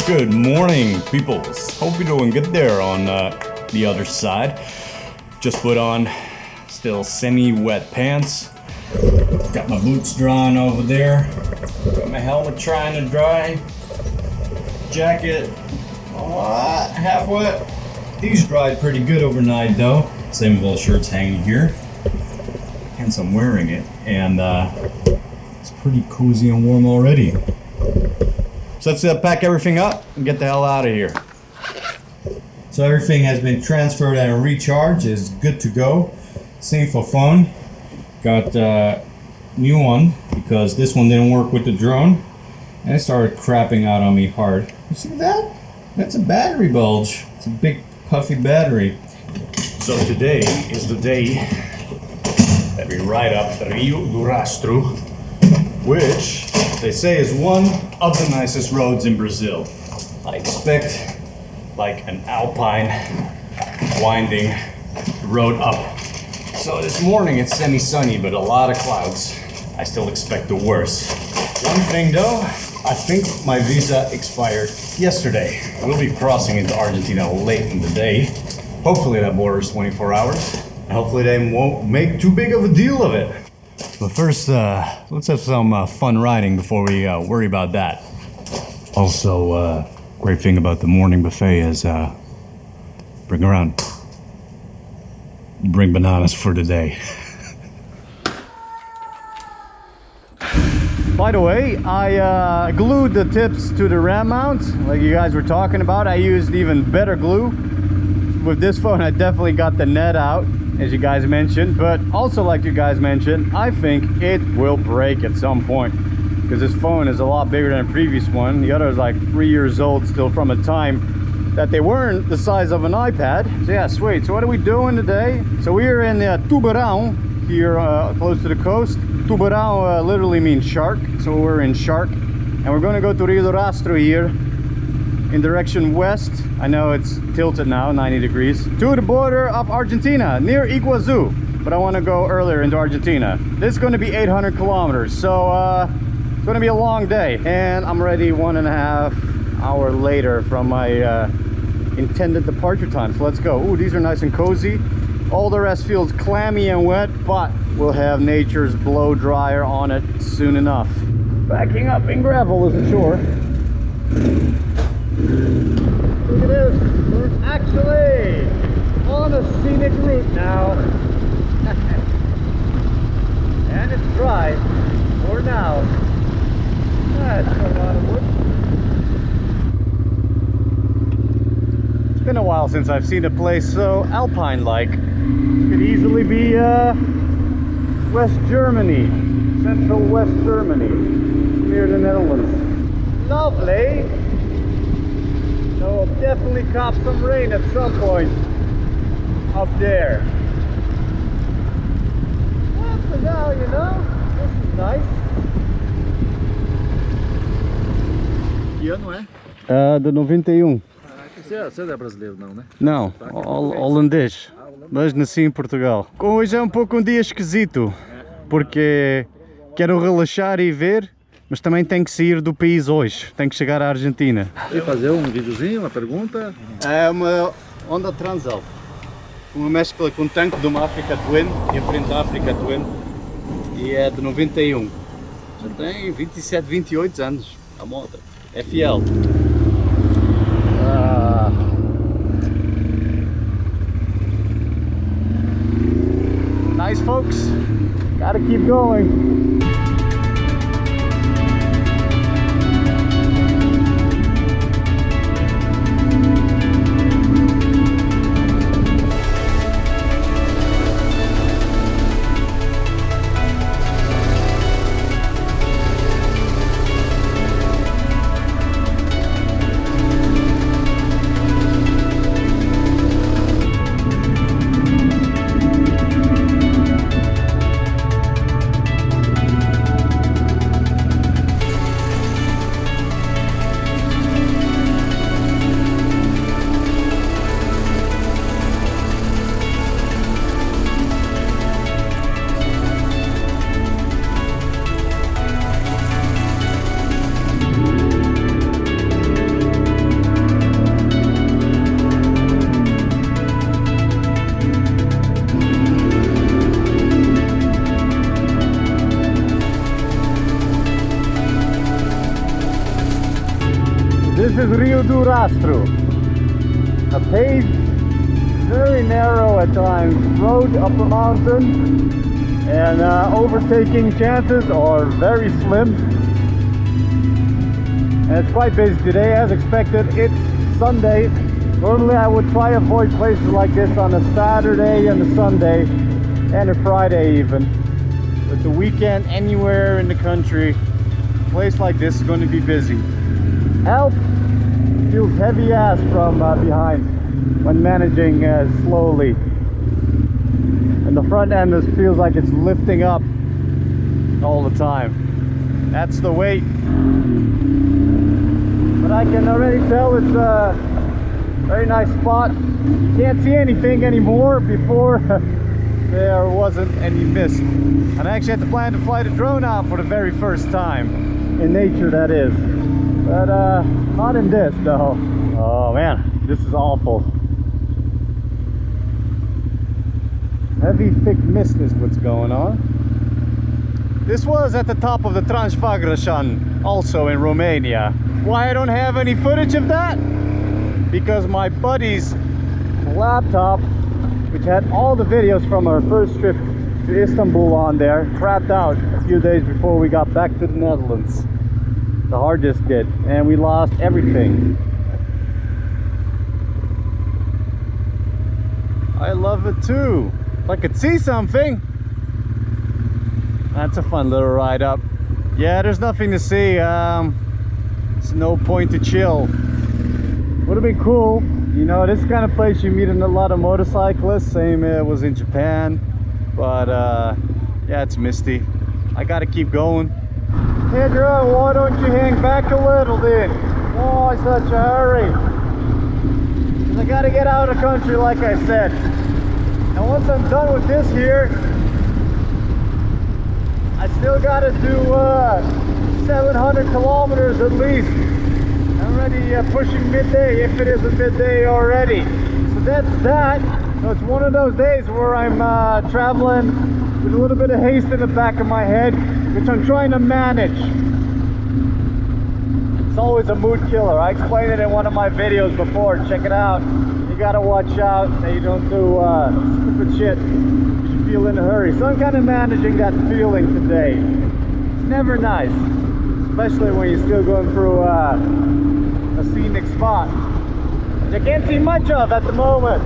Good morning, peoples. Hope you're doing good there on the other side. Just put on still semi-wet pants. Got my boots drying over there. Got my helmet trying to dry. Jacket, half wet. These dried pretty good overnight though. Same with all the shirts hanging here. Hence I'm wearing it, and it's pretty cozy and warm already. So let's pack everything up and get the hell out of here. So everything has been transferred and recharged. Is good to go. Same for phone. Got a new one because this one didn't work with the drone, and it started crapping out on me hard. You see that? That's a battery bulge. It's a big puffy battery. So today is the day that we ride up Rio do Rastro, which they say is one of the nicest roads in Brazil. I expect like an alpine winding road up. So this morning it's semi-sunny but a lot of clouds. I still expect the worst. One thing though, I think my visa expired yesterday. We'll be crossing into Argentina late in the day. Hopefully that border is 24 hours. And hopefully they won't make too big of a deal of it. But first, let's have some fun riding before we worry about that. Also, great thing about the morning buffet is bring bananas for the day. By the way, I glued the tips to the ram mount, like you guys were talking about. I used even better glue. With this phone, I definitely got the net out, as you guys mentioned, but also like you guys mentioned, I think it will break at some point because this phone is a lot bigger than the previous one. The other is like 3 years old still, from a time that they weren't the size of an iPad. So yeah, sweet. So what are we doing today? So we're in Tubarão here, close to the coast. Tubarão literally means shark, so we're in Shark, and we're going to go to Rio do Rastro here in direction west. I know it's tilted now, 90 degrees, to the border of Argentina, near Iguazu, but I want to go earlier into Argentina. This is going to be 800 kilometers, so it's going to be a long day, and I'm ready 1.5 hours later from my intended departure time. So let's go. Ooh, these are nice and cozy. All the rest feels clammy and wet, but we'll have nature's blow dryer on it soon enough. Backing up in gravel is a chore. Look at this, we're actually on a scenic route now. And it's dry for now. That's a lot of wood. It's been a while since I've seen a place so alpine-like. Could easily be West Germany, central West Germany, near the Netherlands. Lovely. So we'll definitely cop some rain at some point up there. Well, for now, you know, this is nice. Que ano é? De 91. Você é brasileiro não, né? Não, holandês, mas nasci em Portugal. Hoje é um pouco um dia esquisito, porque quero relaxar e ver, mas também tenho que sair do país hoje, tenho que chegar à Argentina. E fazer um videozinho, uma pergunta? É uma Honda Transal, uma mescla com tanque de uma Africa Twin, e a frente da Africa Twin, e é de 91. Já tem 27, 28 anos, a Mota, é fiel. Nice, folks, gotta keep going. is Rio do Rastro. A paved, very narrow at times, road up a mountain, and overtaking chances are very slim. And it's quite busy today, as expected. It's Sunday. Normally I would try avoid places like this on a Saturday and a Sunday and a Friday even. But the weekend, anywhere in the country, a place like this is going to be busy. Help feels heavy ass from behind when managing slowly. And the front end feels like it's lifting up all the time. That's the weight. But I can already tell it's a very nice spot. You can't see anything anymore. Before there wasn't any mist. And I actually had to plan to fly the drone out for the very first time. In nature, that is. But not in this though. Oh man, this is awful. Heavy thick mist is what's going on. This was at the top of the Transfagration, also in Romania. Why I don't have any footage of that? Because my buddy's laptop, which had all the videos from our first trip to Istanbul on there, crapped out a few days before we got back to the Netherlands. The hard disk did, and we lost everything. I love it too. If I could see something. That's a fun little ride up. Yeah, there's nothing to see. There's no point to chill. Would have been cool. You know, this kind of place you meet a lot of motorcyclists. Same was in Japan. But yeah, it's misty. I gotta keep going. Pedro, why don't you hang back a little then? Why such a hurry? 'Cause I gotta get out of the country like I said. And once I'm done with this here, I still gotta do 700 kilometers at least. I'm already pushing midday, if it isn't midday already. So that's that. So it's one of those days where I'm traveling with a little bit of haste in the back of my head, which I'm trying to manage. It's always a mood killer. I explained it in one of my videos before. Check it out. You gotta watch out that you don't do stupid shit because you feel in a hurry. So I'm kind of managing that feeling today. It's never nice, especially when you're still going through a scenic spot, which I can't see much of at the moment.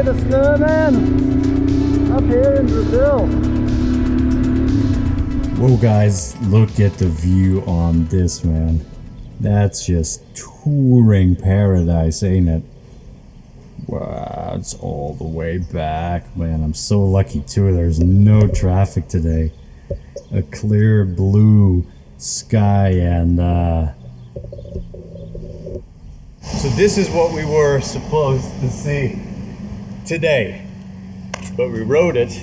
The snowman up here in Brazil. Whoa guys, look at the view on this, man. That's just touring paradise, ain't it? Wow, it's all the way back, man. I'm so lucky too. There's no traffic today. A clear blue sky, and so this is what we were supposed to see today, but we rode it,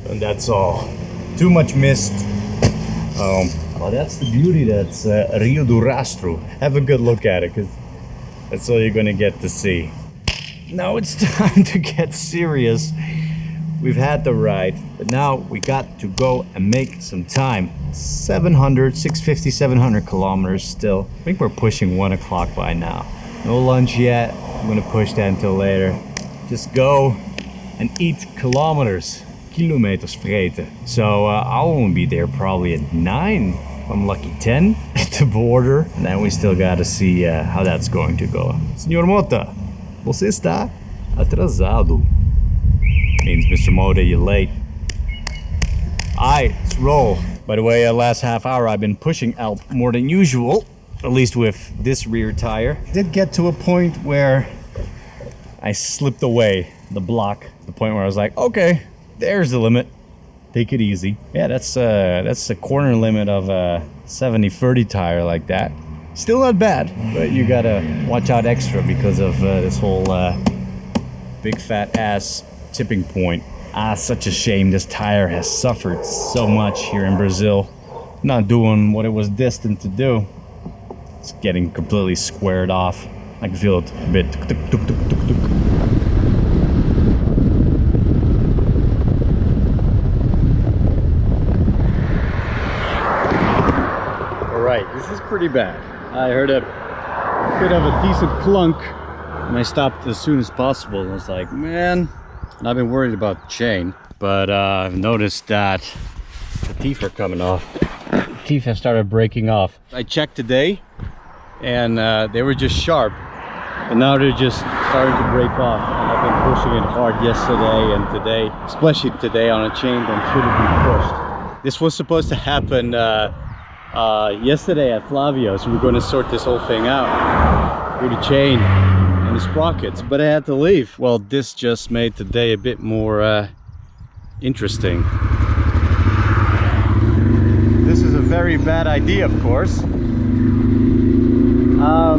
and that's all. Too much mist. Well, that's the beauty. That's Rio do Rastro. Have a good look at it, because that's all you're gonna get to see. Now it's time to get serious. We've had the ride, but now we got to go and make some time. 650, 700 kilometers still. I think we're pushing 1 o'clock by now. No lunch yet. I'm gonna push that until later. Just go and eat kilometers. Kilometers vreten. So I'll only be there probably at 9, if I'm lucky 10, at the border. And then we still gotta see how that's going to go. Senhor Mota, você está atrasado. Means Mr. Mota, you're late. Alright, let's roll. By the way, last half hour I've been pushing Alp more than usual. At least with this rear tire. Did get to a point where I slipped away the block. The point where I was like, okay, there's the limit. Take it easy. Yeah, that's a corner limit of a 70/30 tire like that. Still not bad, but you gotta watch out extra because of this whole big fat ass tipping point. Such a shame. This tire has suffered so much here in Brazil. Not doing what it was destined to do. It's getting completely squared off. I can feel it a bit. Alright, this is pretty bad. I heard a bit of a decent clunk and I stopped as soon as possible. I was like, man, and I've been worried about the chain, but I've noticed that the teeth are coming off. The teeth have started breaking off. I checked today and they were just sharp, but now they're just starting to break off, and I've been pushing it hard yesterday and today, especially today on a chain that shouldn't be pushed. This was supposed to happen yesterday at Flavio's. We were going to sort this whole thing out with the chain and the sprockets, but I had to leave. Well, this just made today a bit more interesting. This is a very bad idea, of course. I'll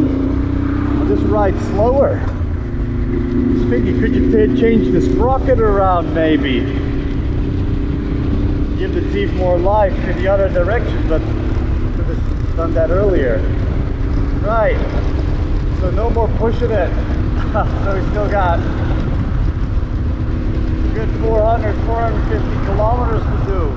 just ride slower. Just thinking, could you change the sprocket around maybe? Give the teeth more life in the other direction, but could have done that earlier. Right, so no more pushing it. So we still got a good 450 kilometers to do.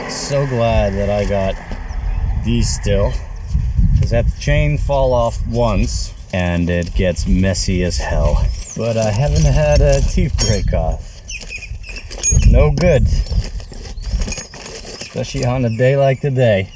So glad that I got these still, because that chain fall off once and it gets messy as hell. But I haven't had a teeth break off. No good, especially on a day like today.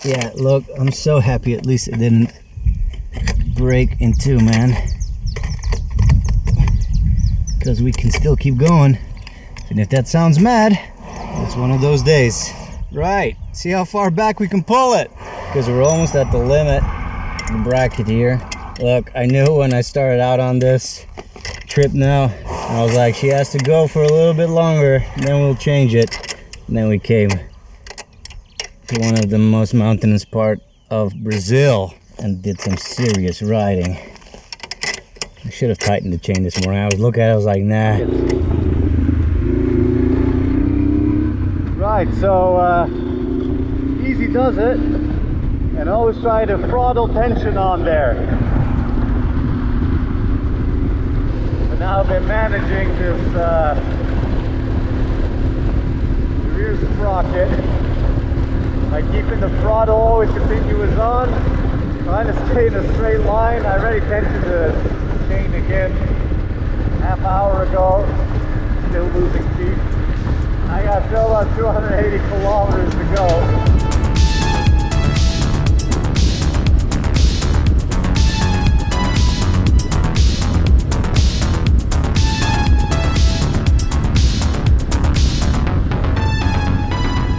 Yeah, look, I'm so happy at least it didn't break in two, man. Because we can still keep going. And if that sounds mad, it's one of those days. Right, see how far back we can pull it. Because we're almost at the limit, the bracket here. Look, I knew when I started out on this trip now, I was like, she has to go for a little bit longer, then we'll change it. And then we came to one of the most mountainous part of Brazil and did some serious riding. I should have tightened the chain this morning. I was looking at it, I was like, nah. Right, so easy does it, and always try to throttle tension on there. But now I've been managing this rear sprocket by keeping the throttle always continuous on, trying to stay in a straight line. I already tensioned the chain again half hour ago, still losing teeth. I got still about 280 kilometers to go.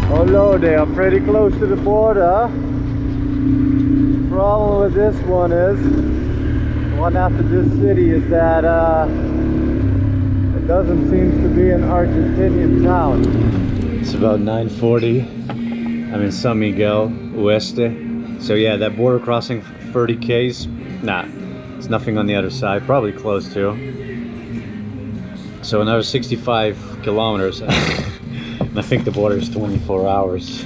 Hello there, I'm pretty close to the border. The problem with this one is, the one after this city, is that it doesn't seem to be an Argentinian town. It's about 9:40. I'm in San Miguel Oeste. So yeah, that border crossing 30 Ks, nah, there's nothing on the other side, probably close to. So another 65 kilometers. I think the border is 24 hours.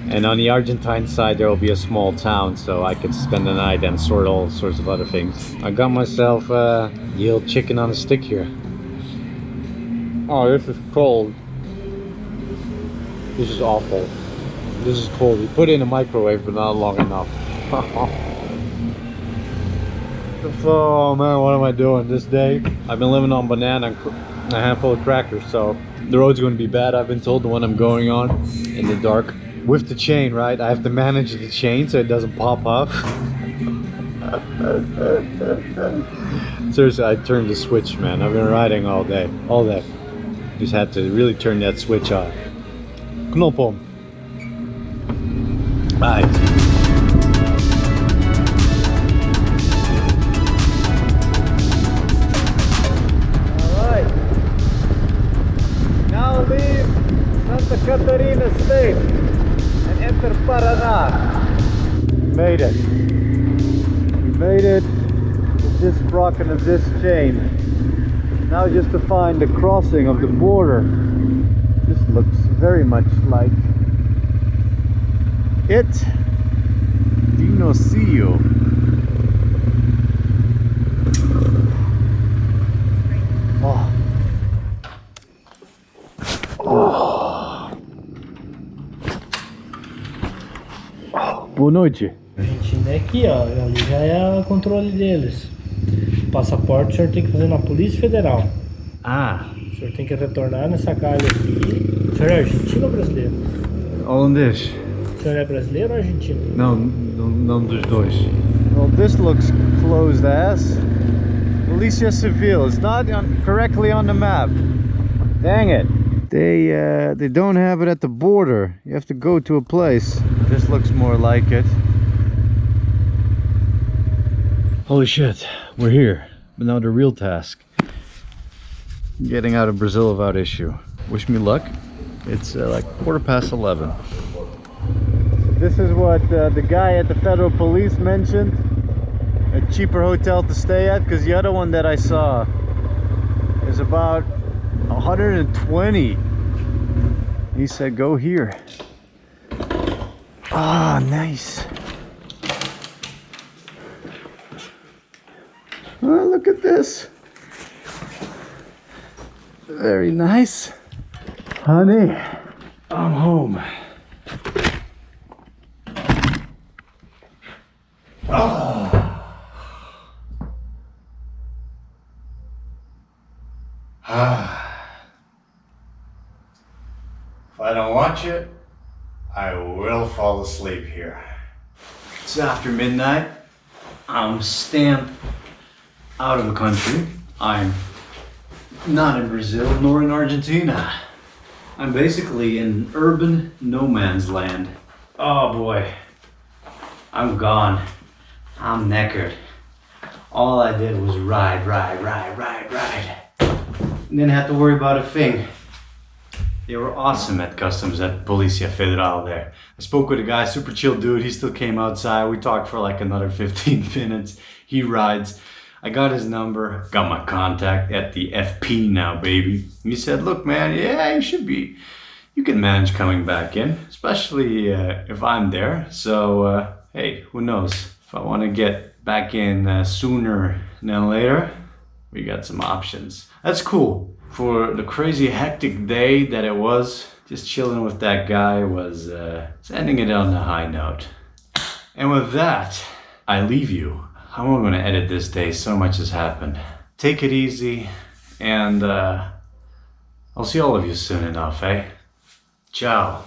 And on the Argentine side there will be a small town, so I could spend the night and sort all sorts of other things. I got myself a yield chicken on a stick here. Oh, this is cold. This is awful. This is cold. You put it in the microwave, but not long enough. Oh man, what am I doing this day? I've been living on banana and a handful of crackers, so the road's going to be bad. I've been told, the one I'm going on in the dark with the chain, right? I have to manage the chain so it doesn't pop off. Seriously, I turned the switch, man. I've been riding all day. Just had to really turn that switch on. Knop om. Right. Alright. Now leave Santa Catarina State and enter Paraná. Made it. We made it with this sprocket of this chain. Now just to find the crossing of the border. This looks very much like it. Dinocio. Oh. Boa noite. Argentina é aqui, ó. Ali já é o controle deles. Passaporte o senhor tem que fazer na Polícia Federal. Ah, O senhor tem que retornar nessa calha aqui. O senhor é argentino ou brasileiro? holandês. O senhor é brasileiro ou argentino? Não dos dois. Well, this looks closed as Polícia Civil. It's not correctly on the map. Dang it. They don't have it at the border. You have to go to a place. This looks more like it. Holy shit, we're here. But now the real task. Getting out of Brazil without issue. Wish me luck. It's like 11:15. This is what the guy at the federal police mentioned. A cheaper hotel to stay at, because the other one that I saw is about 120. He said go here. Ah, nice. Oh, look at this. Very nice. Honey, I'm home. If I don't watch it, I will fall asleep here. It's after midnight. I'm stamped out of the country. I'm not in Brazil nor in Argentina. I'm basically in urban no man's land. Oh boy, I'm gone. I'm knackered. All I did was ride. Didn't have to worry about a thing. They were awesome at customs at Polícia Federal there. I spoke with a guy, super chill dude. He still came outside. We talked for like another 15 minutes. He rides. I got his number, got my contact at the FP now, baby. He said, look, man, yeah, you can manage coming back in, especially if I'm there. So, hey, who knows? If I want to get back in sooner than later, we got some options. That's cool. For the crazy hectic day that it was, just chilling with that guy was ending it on a high note. And with that, I leave you. How am I going to edit this day? So much has happened. Take it easy, and I'll see all of you soon enough, eh? Ciao.